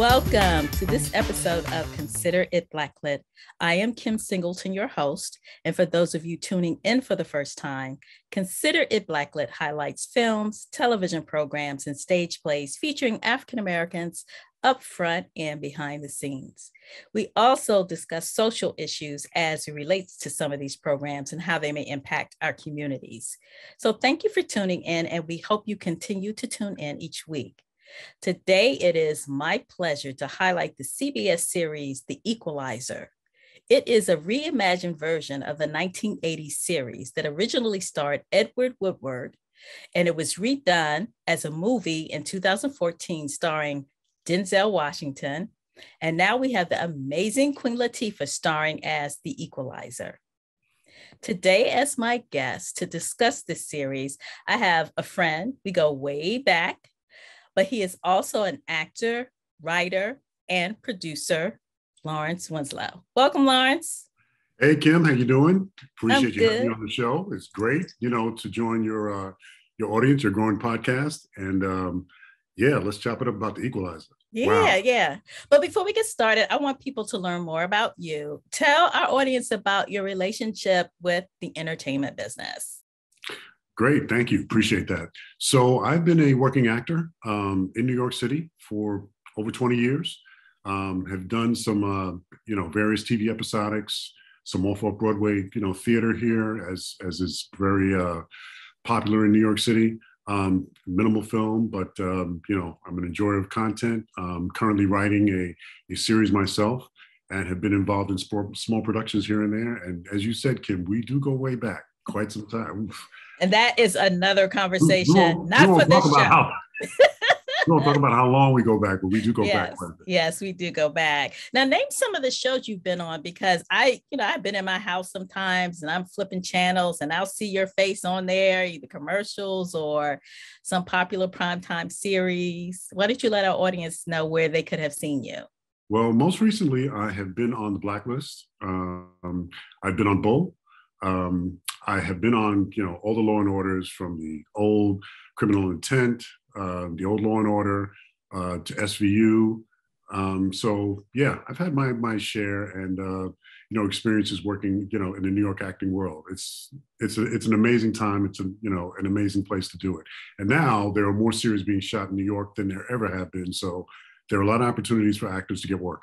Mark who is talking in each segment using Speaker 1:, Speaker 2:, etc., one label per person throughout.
Speaker 1: Welcome to this episode of Consider It Blacklit. I am Kim Singleton, your host. And for those of you tuning in for the first time, Consider It Blacklit highlights films, television programs, and stage plays featuring African Americans up front and behind the scenes. We also discuss social issues as it relates to some of these programs and how they may impact our communities. So thank you for tuning in, and we hope you continue to tune in each week. Today, it is my pleasure to highlight the CBS series, The Equalizer. It is a reimagined version of the 1980s series that originally starred Edward Woodward, and it was redone as a movie in 2014 starring Denzel Washington. And now we have the amazing Queen Latifah starring as the Equalizer. Today, as my guest to discuss this series, I have a friend. We go way back, but he is also an actor, writer, and producer, Lawrence Winslow. Welcome, Lawrence.
Speaker 2: Hey, Kim, how you doing? Appreciate you having me on the show. It's great, to join your audience, your growing podcast. And let's chop it up about The Equalizer.
Speaker 1: Yeah. But before we get started, I want people to learn more about you. Tell our audience about your relationship with the entertainment business.
Speaker 2: Great. Thank you. Appreciate that. So I've been a working actor in New York City for over 20 years. Have done some, various TV episodics, some off Broadway, theater here as is very popular in New York City. Minimal film, but, I'm an enjoyer of content. Currently writing a series myself and have been involved in small productions here and there. And as you said, Kim, we do go way back quite some time. Oof.
Speaker 1: And that is another conversation, not for this show.
Speaker 2: We don't talk about how long we go back, but we do go back.
Speaker 1: Yes, we do go back. Now, name some of the shows you've been on, because I've been in my house sometimes and I'm flipping channels and I'll see your face on there, either commercials or some popular primetime series. Why don't you let our audience know where they could have seen you?
Speaker 2: Well, most recently, I have been on the Blacklist. I've been on Bull. I have been on, all the Law and Orders, from the old Criminal Intent, the old Law and Order, to SVU. I've had my share and experiences working, in the New York acting world. It's an amazing time. It's an amazing place to do it. And now there are more series being shot in New York than there ever have been. So there are a lot of opportunities for actors to get work.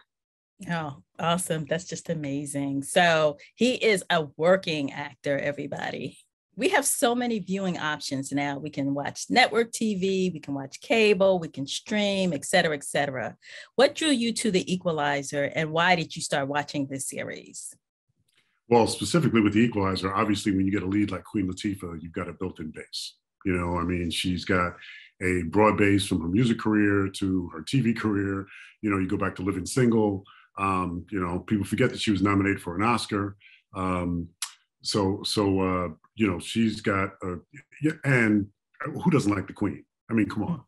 Speaker 1: Oh, awesome. That's just amazing. So he is a working actor, everybody. We have so many viewing options now. We can watch network TV, we can watch cable, we can stream, et cetera, et cetera. What drew you to The Equalizer, and why did you start watching this series?
Speaker 2: Well, specifically with The Equalizer, obviously when you get a lead like Queen Latifah, you've got a built-in base. She's got a broad base from her music career to her TV career. You go back to Living Single. People forget that she was nominated for an Oscar. She's got and who doesn't like the Queen? I mean, come on.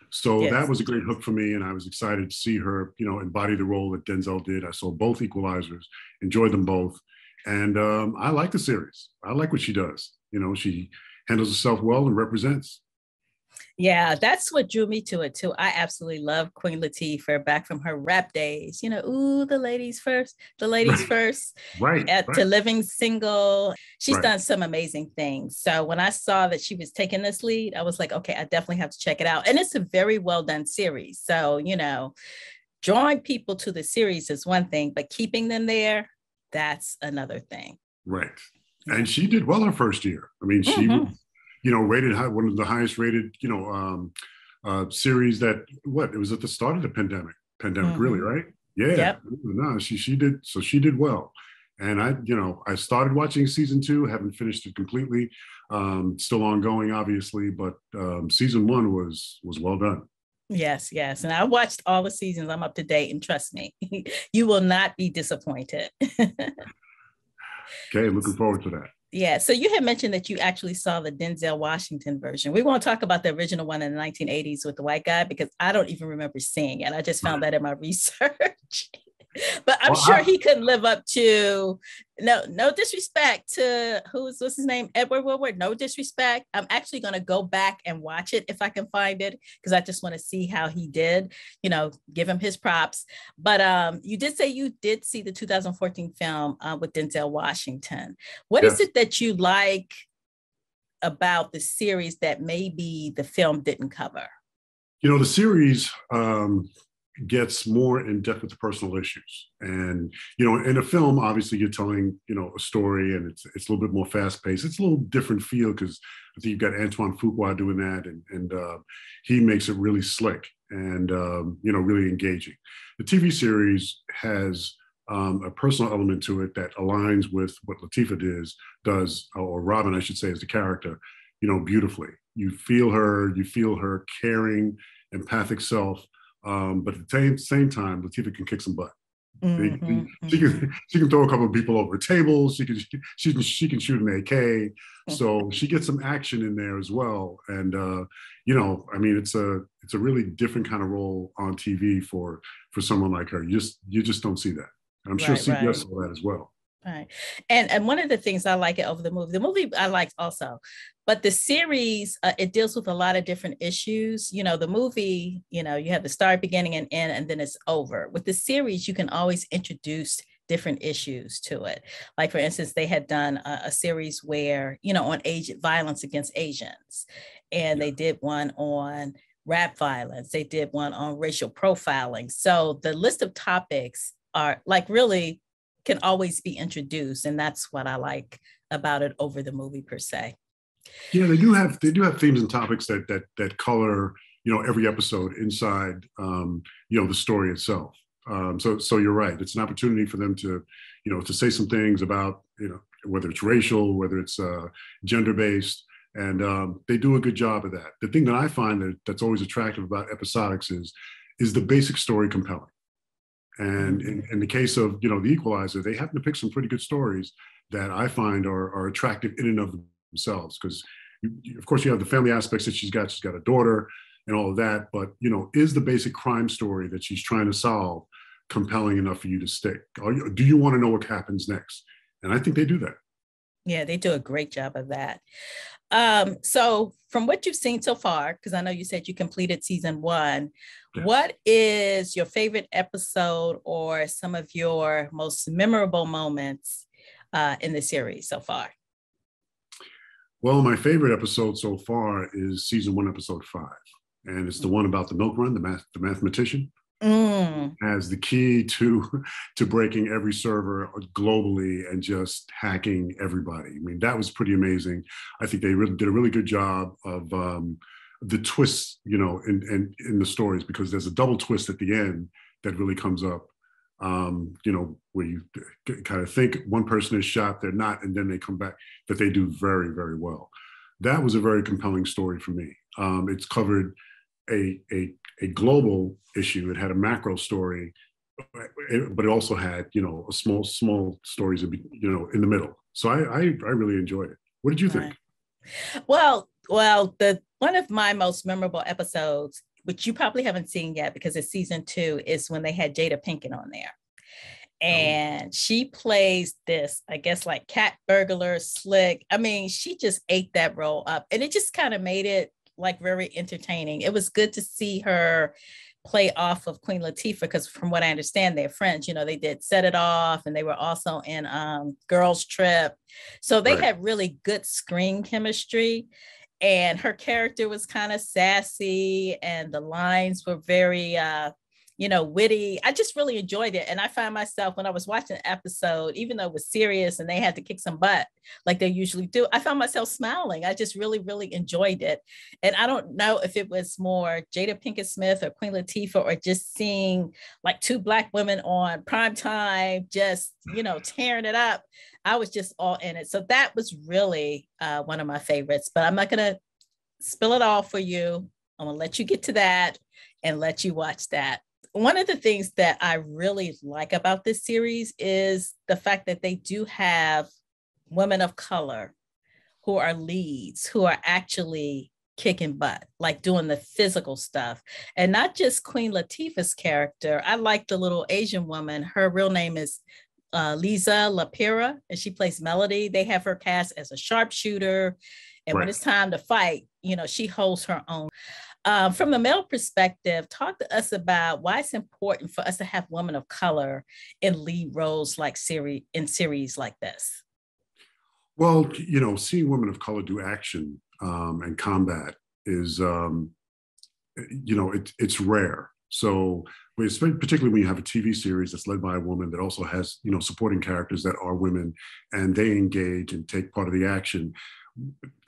Speaker 2: So yes. That was a great hook for me, and I was excited to see her, embody the role that Denzel did. I saw both Equalizers, enjoyed them both, and I like the series. I like what she does. She handles herself well and represents.
Speaker 1: Yeah, that's what drew me to it too. I absolutely love Queen Latifah back from her rap days. Ooh, the ladies first,
Speaker 2: Right.
Speaker 1: To Living Single. She's done some amazing things. So when I saw that she was taking this lead, I was like, okay, I definitely have to check it out. And it's a very well done series. So, drawing people to the series is one thing, but keeping them there, that's another thing.
Speaker 2: Right. And she did well her first year. I mean, she was, rated high, one of the highest rated, series that, it was at the start of the pandemic, really, right? Yeah.
Speaker 1: Yep.
Speaker 2: No, she did. So she did well. And I started watching season 2, haven't finished it completely. Still ongoing, obviously, but season 1 was well done.
Speaker 1: Yes. And I watched all the seasons. I'm up to date, and trust me, you will not be disappointed.
Speaker 2: Okay, looking forward to that.
Speaker 1: Yeah. So you had mentioned that you actually saw the Denzel Washington version. We won't talk about the original one in the 1980s with the white guy, because I don't even remember seeing it. I just found that in my research. But I'm
Speaker 2: Well,
Speaker 1: sure he couldn't live up to, no disrespect to what's his name, Edward Woodward. No disrespect. I'm actually going to go back and watch it if I can find it, because I just want to see how he did. Give him his props. But you did say you did see the 2014 film with Denzel Washington. What is
Speaker 2: yes.
Speaker 1: it that you like about the series that maybe the film didn't cover?
Speaker 2: The series gets more in depth with the personal issues. And, in a film, obviously you're telling, a story, and it's a little bit more fast paced. It's a little different feel because I think you've got Antoine Fuqua doing that, and he makes it really slick and, really engaging. The TV series has a personal element to it that aligns with what Latifah does, or Robin, I should say, as the character, beautifully. You feel her caring, empathic self. But at the same time, Latifah can kick some butt.
Speaker 1: Mm-hmm,
Speaker 2: she can throw a couple of people over tables. She can shoot an AK. So she gets some action in there as well. And it's a really different kind of role on TV for someone like her. You just don't see that. And I'm sure CBS saw that as well.
Speaker 1: Right. And one of the things I like it over the movie I liked also, but the series, it deals with a lot of different issues. The movie, you have the start, beginning, and end, and then it's over. With the series, you can always introduce different issues to it. Like, for instance, they had done a series where, on violence against Asians, and they did one on rap violence. They did one on racial profiling. So the list of topics are like really can always be introduced, and that's what I like about it over the movie per se.
Speaker 2: Yeah, they do have themes and topics that color every episode inside the story itself. So you're right. It's an opportunity for them to to say some things about whether it's racial, whether it's gender based, and they do a good job of that. The thing that I find that's always attractive about episodics is the basic story compelling. And in the case of, the Equalizer, they happen to pick some pretty good stories that I find are attractive in and of themselves. Because, of course, you have the family aspects that she's got a daughter and all of that. But, is the basic crime story that she's trying to solve compelling enough for you to stick? Do you want to know what happens next? And I think they do that.
Speaker 1: Yeah, they do a great job of that. So from what you've seen so far, because I know you said you completed season 1, yes, what is your favorite episode or some of your most memorable moments in the series so far?
Speaker 2: Well, my favorite episode so far is season 1, episode 5. And it's the one about the milk run, the mathematician. As the key to breaking every server globally and just hacking everybody. I mean, that was pretty amazing. I think they really did a really good job of the twists, in the stories, because there's a double twist at the end that really comes up, where you kind of think one person is shot, they're not, and then they come back, that they do very, very well. That was a very compelling story for me. It's covered a global issue. It had a macro story, but it also had, a small stories, in the middle. So I really enjoyed it. What did you think?
Speaker 1: Well, the one of my most memorable episodes, which you probably haven't seen yet because it's season 2, is when they had Jada Pinkett on there. And she plays this, I guess, like cat burglar, slick. I mean, she just ate that role up, and it just kind of made it like very entertaining. It was good to see her play off of Queen Latifah, because from what I understand, they're friends. They did Set It Off, and they were also in Girls Trip. So they had really good screen chemistry, and her character was kind of sassy, and the lines were very witty. I just really enjoyed it. And I found myself, when I was watching the episode, even though it was serious and they had to kick some butt like they usually do, I found myself smiling. I just really, really enjoyed it. And I don't know if it was more Jada Pinkett Smith or Queen Latifah, or just seeing like 2 Black women on prime time, just, tearing it up. I was just all in it. So that was really one of my favorites, but I'm not going to spill it all for you. I'm going to let you get to that and let you watch that. One of the things that I really like about this series is the fact that they do have women of color who are leads, who are actually kicking butt, like doing the physical stuff. And not just Queen Latifah's character. I like the little Asian woman. Her real name is Lisa Lapira, and she plays Melody. They have her cast as a sharpshooter. And when it's time to fight, she holds her own. From the male perspective, talk to us about why it's important for us to have women of color in lead roles like series like this.
Speaker 2: Well, seeing women of color do action and combat is, it's rare. So, particularly when you have a TV series that's led by a woman that also has, supporting characters that are women, and they engage and take part of the action.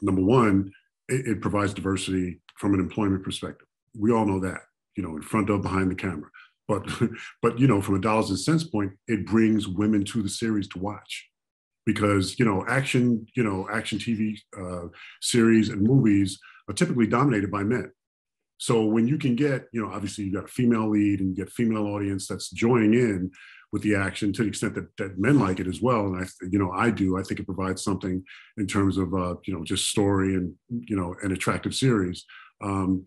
Speaker 2: Number one, it provides diversity from an employment perspective. We all know that, in front of, behind the camera. But from a dollars and cents point, it brings women to the series to watch. Because action TV series and movies are typically dominated by men. So when you can get, obviously you got a female lead and you get female audience that's joining in with the action to the extent that men like it as well. And I think it provides something in terms of just story and an attractive series. From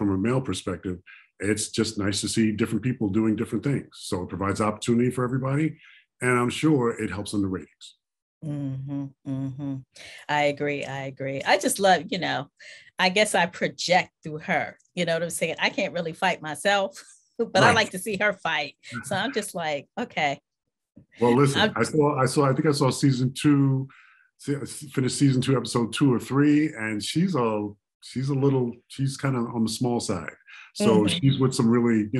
Speaker 2: a male perspective, it's just nice to see different people doing different things. So it provides opportunity for everybody. And I'm sure it helps on the ratings.
Speaker 1: Mm-hmm, mm-hmm. I agree. I just love, I guess I project through her. You know what I'm saying? I can't really fight myself, but right. I like to see her fight. So I'm just like, okay.
Speaker 2: Well, listen, I think I saw season 2, finished season 2, episode 2 or 3, and she's kind of on the small side. So she's with some really,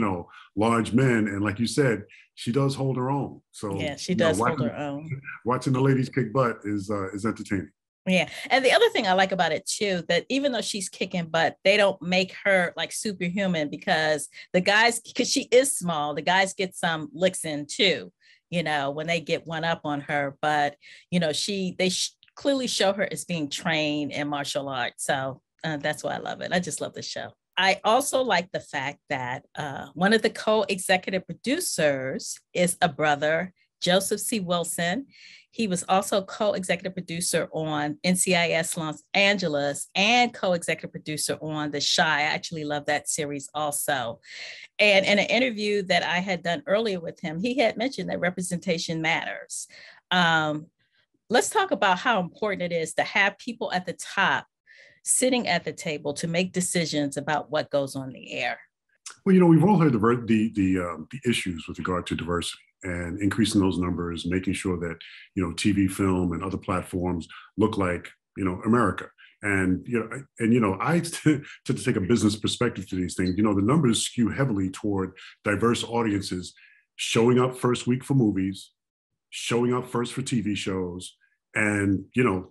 Speaker 2: large men. And like you said, she does hold her own. So
Speaker 1: yeah, she does hold her own.
Speaker 2: Watching the ladies kick butt is entertaining.
Speaker 1: Yeah. And the other thing I like about it too, that even though she's kicking butt, they don't make her like superhuman, because she is small, the guys get some licks in too, when they get one up on her. But, they clearly show her as being trained in martial arts. So that's why I love it. I just love the show. I also like the fact that one of the co-executive producers is a brother, Joseph C. Wilson. He was also co-executive producer on NCIS Los Angeles and co-executive producer on The Chi. I actually love that series also. And in an interview that I had done earlier with him, he had mentioned that representation matters. Let's talk about how important it is to have people at the top sitting at the table to make decisions about what goes on the air.
Speaker 2: Well, we've all heard the issues with regard to diversity and increasing those numbers, making sure that, TV, film, and other platforms look like, America. And, I tend to take a business perspective to these things. The numbers skew heavily toward diverse audiences showing up first week for movies, showing up first for TV shows. And,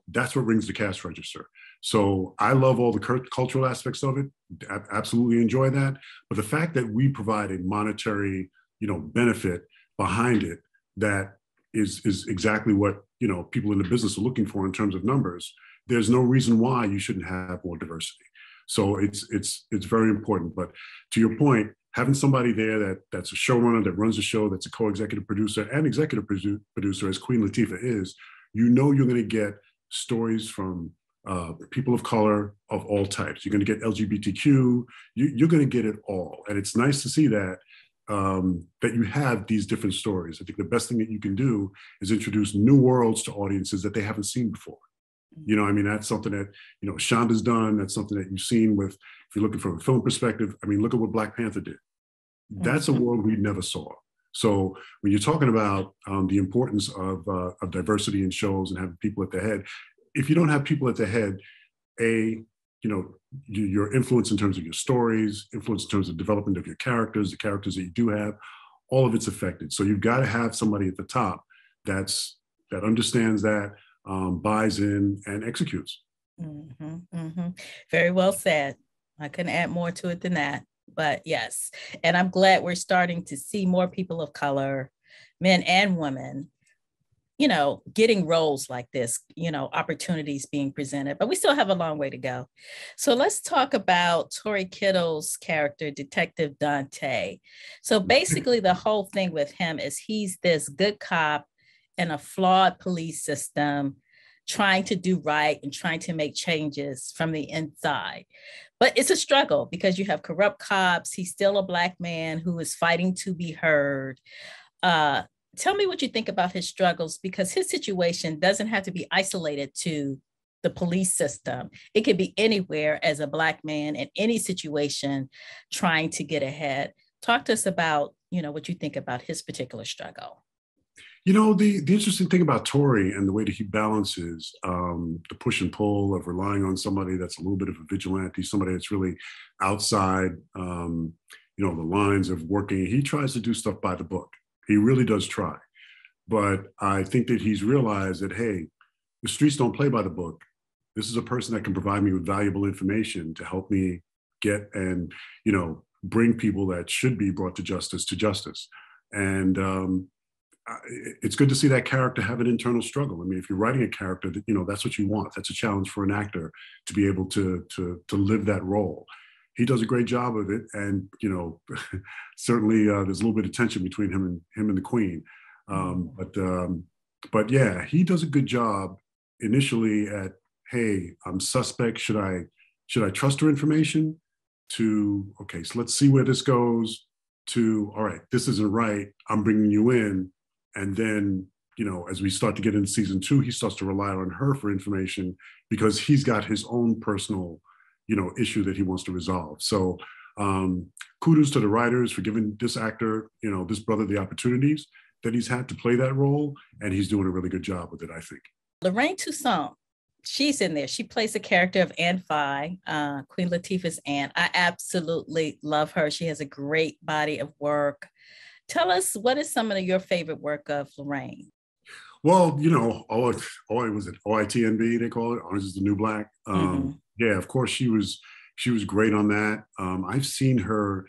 Speaker 2: that's what rings the cash register. So I love all the cultural aspects of it. I absolutely enjoy that. But the fact that we provide a monetary, benefit behind it, that is exactly what, people in the business are looking for in terms of numbers. There's no reason why you shouldn't have more diversity. So it's very important. But to your point, having somebody there that's a showrunner, that runs the show, that's a co-executive producer and executive producer, as Queen Latifah is, you're going to get stories from people of color of all types. You're going to get LGBTQ. You're going to get it all. And it's nice to see that you have these different stories. I think the best thing that you can do is introduce new worlds to audiences that they haven't seen before. That's something that, Shonda's done. That's something that you've seen with, if you're looking from a film perspective, look at what Black Panther did. That's a world we never saw. So when you're talking about the importance of diversity in shows and having people at the head, if you don't have people at the head, your influence in terms of your stories, influence in terms of development of your characters, the characters that you do have, all of it's affected. So you've got to have somebody at the top that understands that, buys in, and executes.
Speaker 1: Mm-hmm, mm-hmm. Very well said. I couldn't add more to it than that. But yes, and I'm glad we're starting to see more people of color, men and women, getting roles like this, opportunities being presented, but we still have a long way to go. So let's talk about Tory Kittle's character, Detective Dante. So basically the whole thing with him is he's this good cop in a flawed police system trying to do right and trying to make changes from the inside. But it's a struggle because you have corrupt cops. He's still a Black man who is fighting to be heard. Uh, Tell me what you think about his struggles, because his situation doesn't have to be isolated to the police system. It could be anywhere as a Black man in any situation trying to get ahead. Talk to us about, what you think about his particular struggle.
Speaker 2: The interesting thing about Tory and the way that he balances the push and pull of relying on somebody that's a little bit of a vigilante, somebody that's really outside, the lines of working. He tries to do stuff by the book. He really does try. But I think that he's realized that, hey, the streets don't play by the book. This is a person that can provide me with valuable information to help me get and, bring people that should be brought to justice. And it's good to see that character have an internal struggle. I mean, if you're writing a character, that's what you want. That's a challenge for an actor to be able to live that role. He does a great job of it, and certainly there's a little bit of tension between him and the Queen. But yeah, he does a good job initially at, hey, I'm suspect. Should I trust her information? To, okay, so let's see where this goes. To, all right, this isn't right. I'm bringing you in. And then, as we start to get into season 2, he starts to rely on her for information because he's got his own personal, issue that he wants to resolve. So kudos to the writers for giving this actor, this brother, the opportunities that he's had to play that role. And he's doing a really good job with it, I think.
Speaker 1: Lorraine Toussaint, she's in there. She plays the character of Aunt Vi, Queen Latifah's aunt. I absolutely love her. She has a great body of work. Tell us, what is some of your favorite work of Lorraine?
Speaker 2: Well, was it OITNB, they call it, Orange is the New Black. Yeah, of course, she was great on that. I've seen her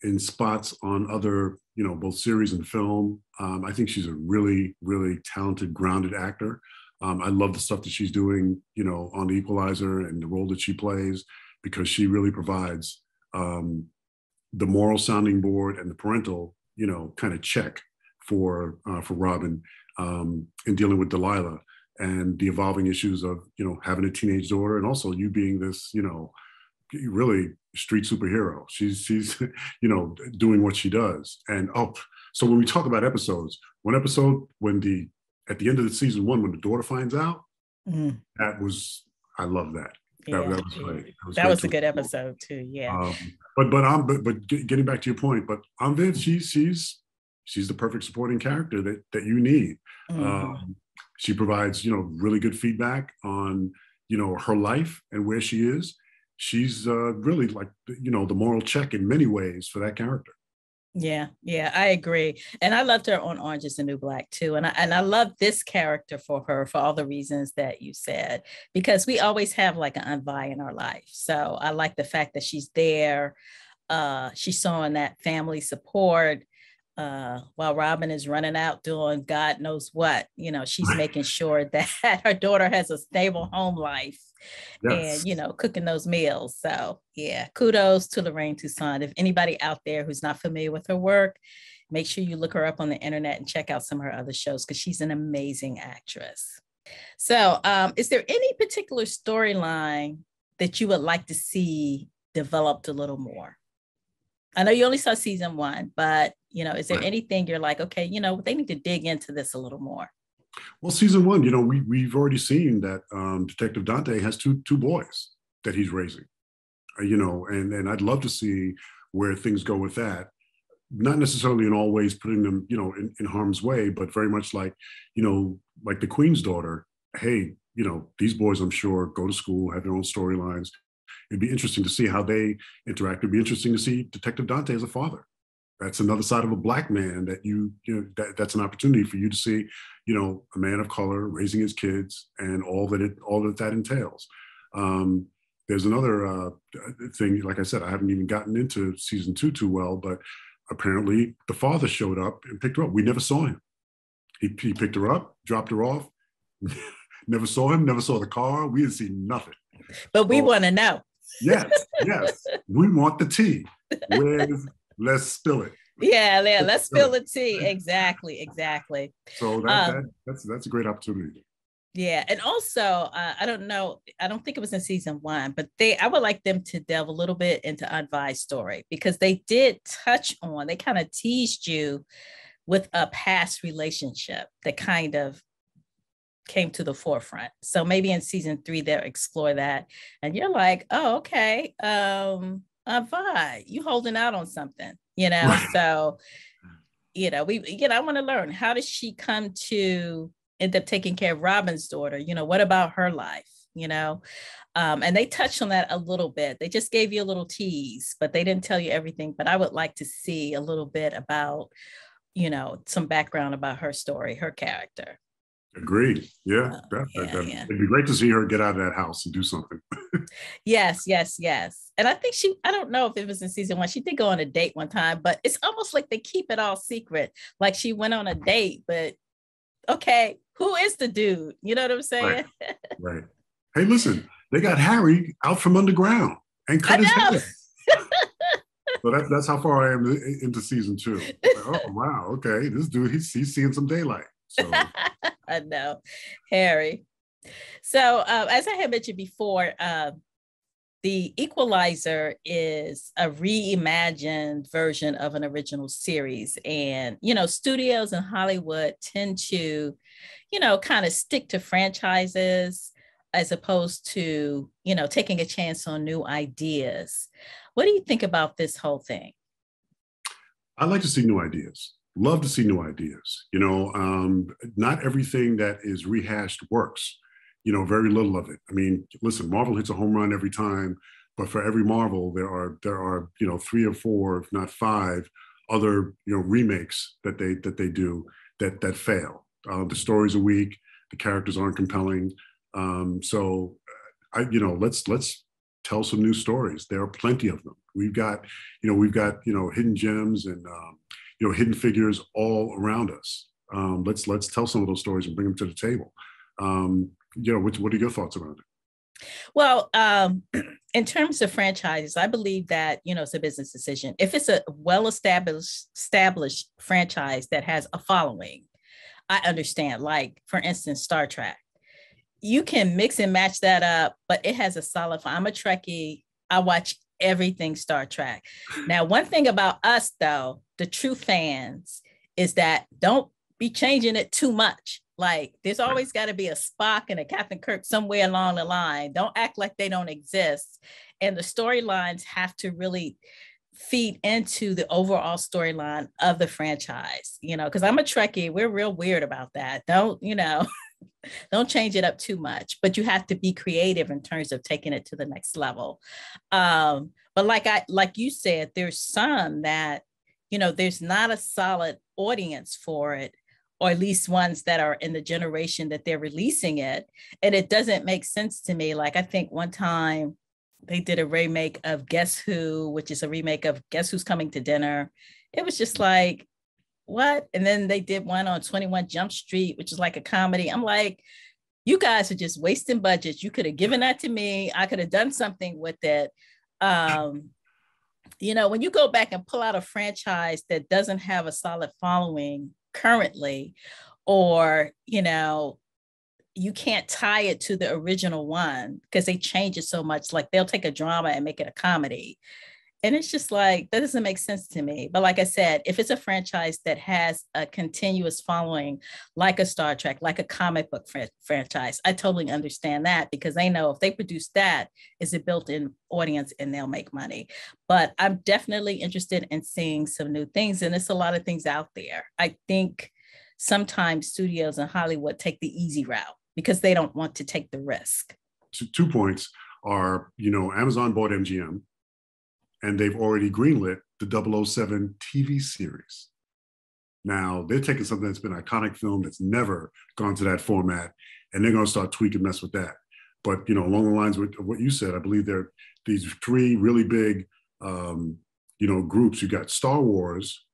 Speaker 2: in spots on other, both series and film. I think she's a really, really talented, grounded actor. I love the stuff that she's doing, on the Equalizer and the role that she plays, because she really provides the moral sounding board and the parental, kind of check for Robin in dealing with Delilah and the evolving issues of, having a teenage daughter, and also you being this, really street superhero. She's doing what she does. And so when we talk about episodes, one episode at the end of the season 1, when the daughter finds out, I love that.
Speaker 1: Yeah,
Speaker 2: that was great.
Speaker 1: That was a good episode too. Yeah.
Speaker 2: But getting back to your point, but Amvid, she's the perfect supporting character that you need. She provides, really good feedback on, her life and where she is. She's really like, the moral check in many ways for that character.
Speaker 1: Yeah, I agree. And I loved her on Orange is the New Black too. And I love this character for her for all the reasons that you said, because we always have like an Aunt Vi in our life. So I like the fact that she's there. She's showing that family support while Robin is running out doing God knows what. She's making sure that her daughter has a stable home life. Yes. And, cooking those meals. So yeah, kudos to Lorraine Toussaint. If anybody out there who's not familiar with her work, make sure you look her up on the internet and check out some of her other shows, because she's an amazing actress. So is there any particular storyline that you would like to see developed a little more? I know you only saw season 1, but, is there anything you're like, okay, they need to dig into this a little more?
Speaker 2: Well, season 1, we've already seen that Detective Dante has two boys that he's raising, and I'd love to see where things go with that. Not necessarily in all ways putting them, in harm's way, but very much like, like the Queen's daughter. Hey, these boys, I'm sure, go to school, have their own storylines. It'd be interesting to see how they interact. It'd be interesting to see Detective Dante as a father. That's another side of a Black man that that's an opportunity for you to see, a man of color raising his kids and all that entails. There's another thing, like I said, I haven't even gotten into season 2 too well, but apparently the father showed up and picked her up. We never saw him. He picked her up, dropped her off, never saw him, never saw the car. We didn't see nothing.
Speaker 1: But we want to know.
Speaker 2: Yes. We want the tea. Let's spill it.
Speaker 1: Yeah, let's spill the tea. Exactly.
Speaker 2: So that's a great opportunity.
Speaker 1: Yeah, and also I don't know, I don't think it was in season one, but I would like them to delve a little bit into Advi's story because they did touch on, they kind of teased you with a past relationship that kind of came to the forefront. So maybe in season three they'll explore that, and you're like, oh, okay, Advi, you holding out on something, you know?
Speaker 2: Right.
Speaker 1: So I want to learn, how does she come to end up taking care of Robin's daughter? What about her life? And they touched on that a little bit. They just gave you a little tease, but they didn't tell you everything. But I would like to see a little bit about, some background about her story, her character.
Speaker 2: Agreed. Yeah,
Speaker 1: Yeah.
Speaker 2: it'd be great to see her get out of that house and do something.
Speaker 1: Yes. And I think I don't know if it was in season one, she did go on a date one time, but it's almost like they keep it all secret. Like she went on a date, but okay, who is the dude? You know what I'm saying?
Speaker 2: Right. Right. Hey, listen, they got Harry out from underground and cut his hair. So that's how far I am into season two. Like, oh, wow. Okay. This dude, he's seeing some daylight. So
Speaker 1: I know, Harry. So as I had mentioned before, the Equalizer is a reimagined version of an original series. And, studios in Hollywood tend to, kind of stick to franchises as opposed to, taking a chance on new ideas. What do you think about this whole thing?
Speaker 2: I like to see new ideas. Love to see new ideas. Not everything that is rehashed works. Very little of it. I mean, listen, Marvel hits a home run every time, but for every Marvel, there are 3 or 4, if not 5, other remakes that they do that fail. The stories are weak, the characters aren't compelling. So let's tell some new stories. There are plenty of them. We've got hidden gems and hidden figures all around us. Let's tell some of those stories and bring them to the table. What are your thoughts around it?
Speaker 1: Well, in terms of franchises, I believe that, it's a business decision. If it's a well-established franchise that has a following, I understand. Like, for instance, Star Trek. You can mix and match that up, but it has a solid. I'm a Trekkie. I watch everything Star Trek. Now, one thing about us, though, the true fans, is that don't be changing it too much. Like, there's always got to be a Spock and a Captain Kirk somewhere along the line. Don't act like they don't exist. And the storylines have to really feed into the overall storyline of the franchise, because I'm a Trekkie. We're real weird about that. Don't change it up too much, but you have to be creative in terms of taking it to the next level. But like you said, there's some that, there's not a solid audience for it, or at least ones that are in the generation that they're releasing it. And it doesn't make sense to me. Like, I think one time they did a remake of Guess Who, which is a remake of Guess Who's Coming to Dinner. It was just like, what? And then they did one on 21 Jump Street, which is like a comedy. I'm like, you guys are just wasting budgets. You could have given that to me. I could have done something with it. When you go back and pull out a franchise that doesn't have a solid following currently, or, you can't tie it to the original one because they change it so much. Like, they'll take a drama and make it a comedy. And it's just like, that doesn't make sense to me. But like I said, if it's a franchise that has a continuous following, like a Star Trek, like a comic book franchise, I totally understand that, because they know if they produce that, it's a built-in audience and they'll make money. But I'm definitely interested in seeing some new things. And there's a lot of things out there. I think sometimes studios in Hollywood take the easy route because they don't want to take the risk.
Speaker 2: 2 points are, Amazon bought MGM, and they've already greenlit the 007 TV series. Now, they're taking something that's been an iconic film that's never gone to that format, and they're going to start tweaking mess with that. But, along the lines of what you said, I believe there are these 3 really big, groups. You've got Star Wars,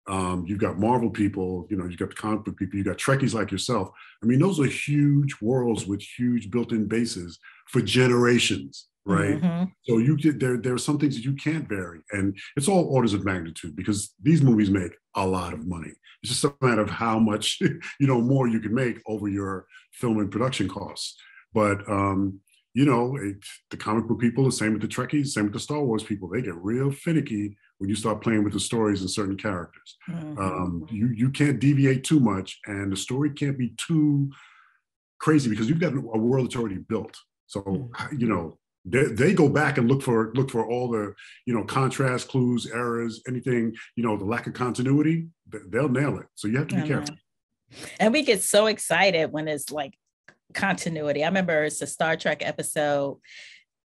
Speaker 2: you've got Marvel people, you've got the comic book people, you've got Trekkies like yourself. I mean, those are huge worlds with huge built-in bases for generations, right? So you get there are some things that you can't vary, and it's all orders of magnitude because these movies make a lot of money. It's just a matter of how much more you can make over your film and production costs. But the comic book people, the same with the Trekkies, same with the Star Wars people. They get real finicky when you start playing with the stories and certain characters. You can't deviate too much, and the story can't be too crazy because you've got a world that's already built. So they go back and look for all the contrast, clues, errors, anything, the lack of continuity. They'll nail it. So you have to be careful.
Speaker 1: And we get so excited when it's like continuity. I remember it's a Star Trek episode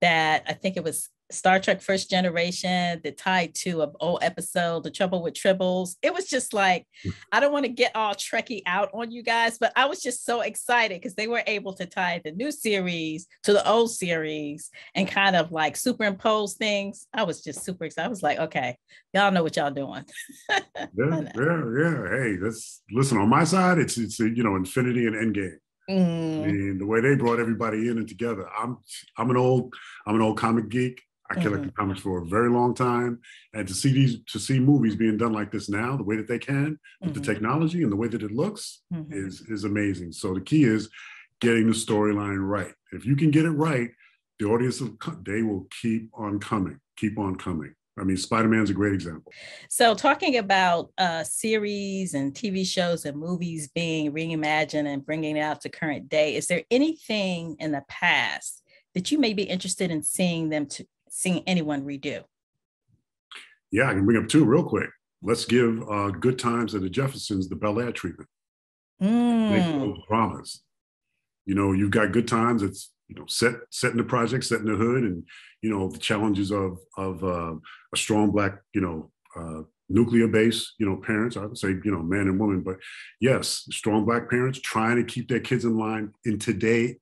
Speaker 1: that I think it was Star Trek First Generation that tied to an old episode, The Trouble with Tribbles. It was just like, I don't want to get all Trekkie out on you guys, but I was just so excited because they were able to tie the new series to the old series and kind of like superimpose things. I was just super excited. I was like, okay, y'all know what y'all doing.
Speaker 2: Yeah. Hey, listen, on my side, it's Infinity and Endgame. I mean, the way they brought everybody in and together. I'm an old comic geek. I collected comics for a very long time, and to see movies being done like this now, the way that they can with the technology and the way that it looks is amazing. So the key is getting the storyline right. If you can get it right, the audience they will keep on coming. I mean, Spider-Man's a great example.
Speaker 1: So talking about series and TV shows and movies being reimagined and bringing it out to current day, is there anything in the past that you may be interested in seeing anyone redo?
Speaker 2: Yeah, I can bring up two real quick. Let's give Good Times and the Jeffersons the Bel Air treatment. Make those dramas. You've got Good Times. It's set in the project, set in the hood, and the challenges of a strong Black nuclear base parents. I would say man and woman, but yes, strong Black parents trying to keep their kids in line in today.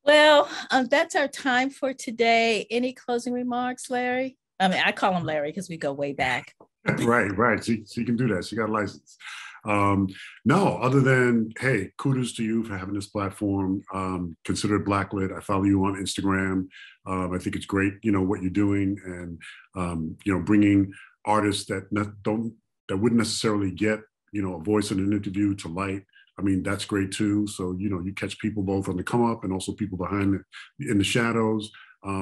Speaker 1: Well, that's our time for today. Any closing remarks, Larry? I mean, I call him Larry because we go way back.
Speaker 2: Right. She can do that. She got a license. No, other than, hey, kudos to you for having this platform. Consider it Blacklit. I follow you on Instagram. I think it's great, what you're doing, and bringing artists that wouldn't necessarily get a voice in an interview to light. I mean, that's great too. So you catch people both on the come up and also people behind in the shadows.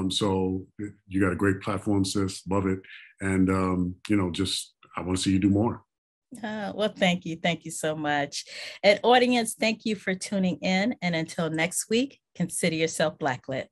Speaker 2: So you got a great platform, sis. Love it, and I want to see you do more.
Speaker 1: Well, thank you. Thank you so much. And audience, thank you for tuning in. And until next week, consider yourself Blacklit.